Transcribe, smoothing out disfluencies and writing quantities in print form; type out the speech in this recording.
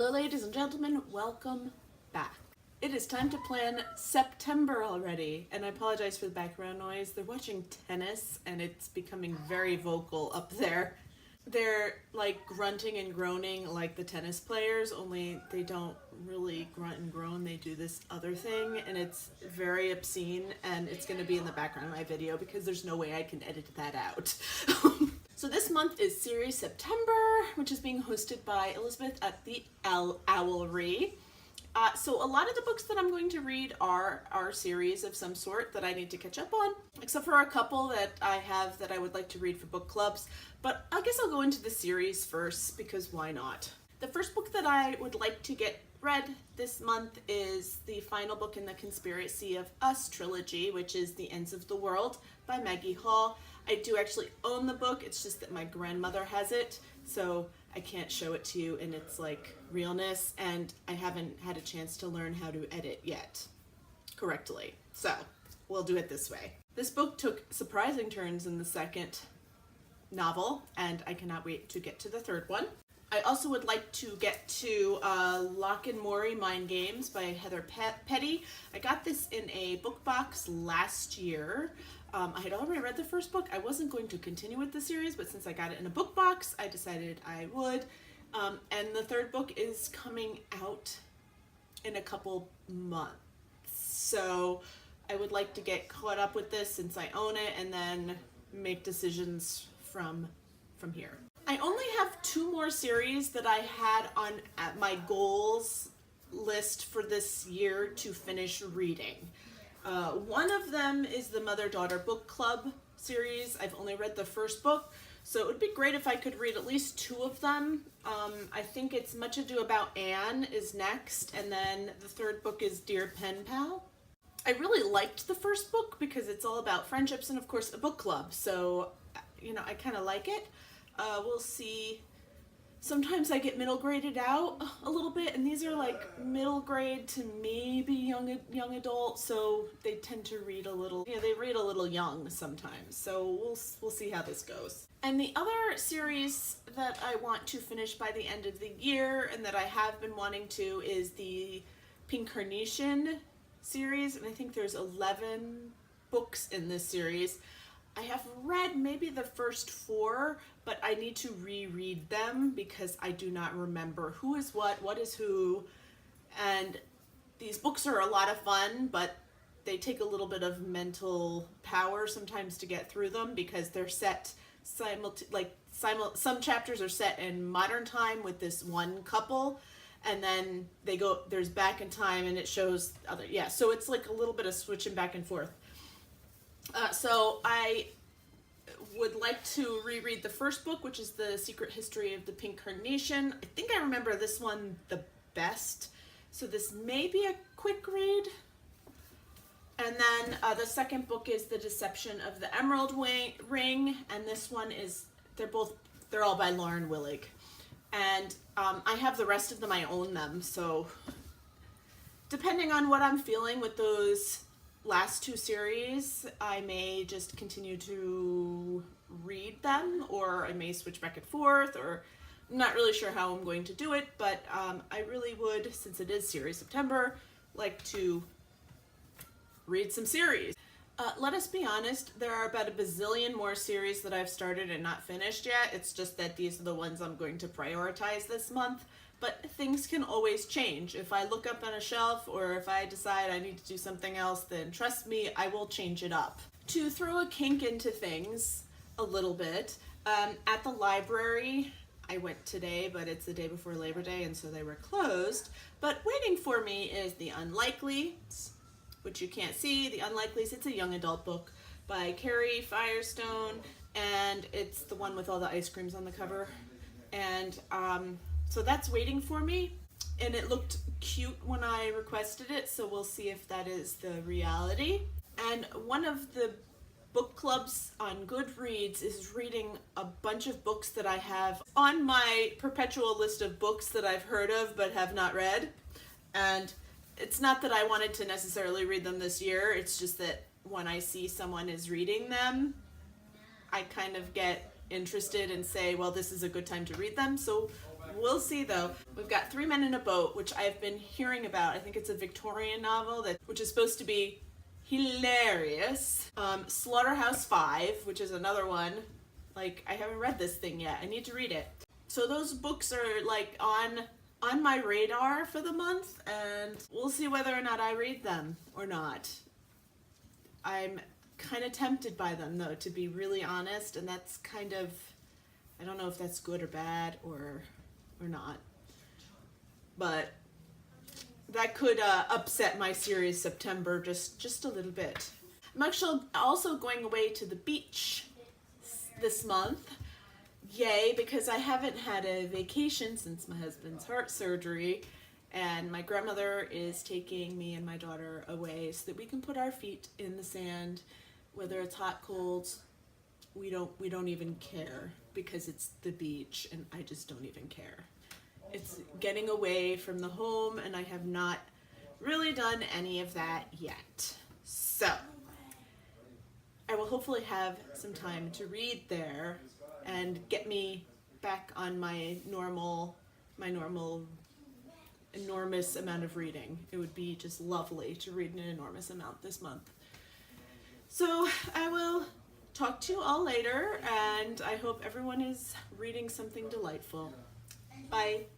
Hello ladies and gentlemen, welcome back. It is time to plan September already, and I apologize for the background noise. They're watching tennis and it's becoming very vocal up there. They're like grunting and groaning like the tennis players, only they don't really grunt and groan, they do this other thing, and it's very obscene, and it's going to be in the background of my video because there's no way I can edit that out. So this month is Series September, which is being hosted by Elizabeth at the Owlry. So a lot of the books that I'm going to read are series of some sort that I need to catch up on, except for a couple that I have that I would like to read for book clubs. But I guess I'll go into the series first, because why not? The first book that I would like to get read this month is the final book in the Conspiracy of Us trilogy, which is The Ends of the World by Maggie Hall. I do actually own the book, it's just that my grandmother has it, so I can't show it to you in its like realness, and I haven't had a chance to learn how to edit yet correctly, so we'll do it this way. This book took surprising turns in the second novel, and I cannot wait to get to the third one. I also would like to get to Lock and Mori Mind Games by Heather Petty. I got this in a book box last year. I had already read the first book. I wasn't going to continue with the series, but since I got it in a book box, I decided I would. And the third book is coming out in a couple months. So I would like to get caught up with this since I own it, and then make decisions from here. I only have two more series that I had on at my goals list for this year to finish reading. One of them is the Mother-Daughter Book Club series. I've only read the first book, so it would be great if I could read at least two of them. I think it's Much Ado About Anne is next, and then the third book is Dear Pen Pal. I really liked the first book because it's all about friendships and of course a book club, so you know, I kind of like it. We'll see. Sometimes I get middle graded out a little bit, and these are like middle grade to maybe young adult, so they tend to read a little, they read a little young sometimes, so we'll see how this goes. And the other series that I want to finish by the end of the year, and that I have been wanting to, is the Pink Carnation series, and I think there's 11 books in this series. I have read maybe the first 4, but I need to reread them because I do not remember who is what is who, and these books are a lot of fun, but they take a little bit of mental power sometimes to get through them because they're set some chapters are set in modern time with this one couple, and then there's back in time and it shows other, so it's like a little bit of switching back and forth. So I would like to reread the first book, which is The Secret History of the Pink Carnation. I think I remember this one the best, so this may be a quick read. And then the second book is The Deception of the Emerald Ring, and this one is, they're all by Lauren Willig. And I have the rest of them, I own them, so depending on what I'm feeling with those last 2 series, I may just continue to read them, or I may switch back and forth, or I'm not really sure how I'm going to do it, but I really would, since it is Series September, like to read some series. Let us be honest, there are about a bazillion more series that I've started and not finished yet. It's just that these are the ones I'm going to prioritize this month. But things can always change. If I look up on a shelf, or if I decide I need to do something else, then trust me, I will change it up. To throw a kink into things a little bit, at the library, I went today, but it's the day before Labor Day, and so they were closed. But waiting for me is The Unlikelies, which you can't see. The Unlikelies, it's a young adult book by Carrie Firestone, and it's the one with all the ice creams on the cover. And so that's waiting for me, and it looked cute when I requested it, so we'll see if that is the reality. And one of the book clubs on Goodreads is reading a bunch of books that I have on my perpetual list of books that I've heard of but have not read. And it's not that I wanted to necessarily read them this year, it's just that when I see someone is reading them, I kind of get interested and say, well, this is a good time to read them. So We'll see though. We've got Three Men in a Boat, which I've been hearing about. I think it's a Victorian novel which is supposed to be hilarious. Slaughterhouse-Five, which is another one. Like, I haven't read this thing yet. I need to read it. So those books are like on my radar for the month, and we'll see whether or not I read them or not. I'm kind of tempted by them though, to be really honest, and that's kind of, I don't know if that's good or bad or not, but that could upset my series September just a little bit. I'm actually also going away to the beach this month. Yay, because I haven't had a vacation since my husband's heart surgery, and my grandmother is taking me and my daughter away so that we can put our feet in the sand, whether it's hot, cold. We don't even care, because it's the beach and I just don't even care. It's getting away from the home, and I have not really done any of that yet. So I will hopefully have some time to read there and get me back on my normal enormous amount of reading. It would be just lovely to read an enormous amount this month. So I will talk to you all later, and I hope everyone is reading something delightful. Bye.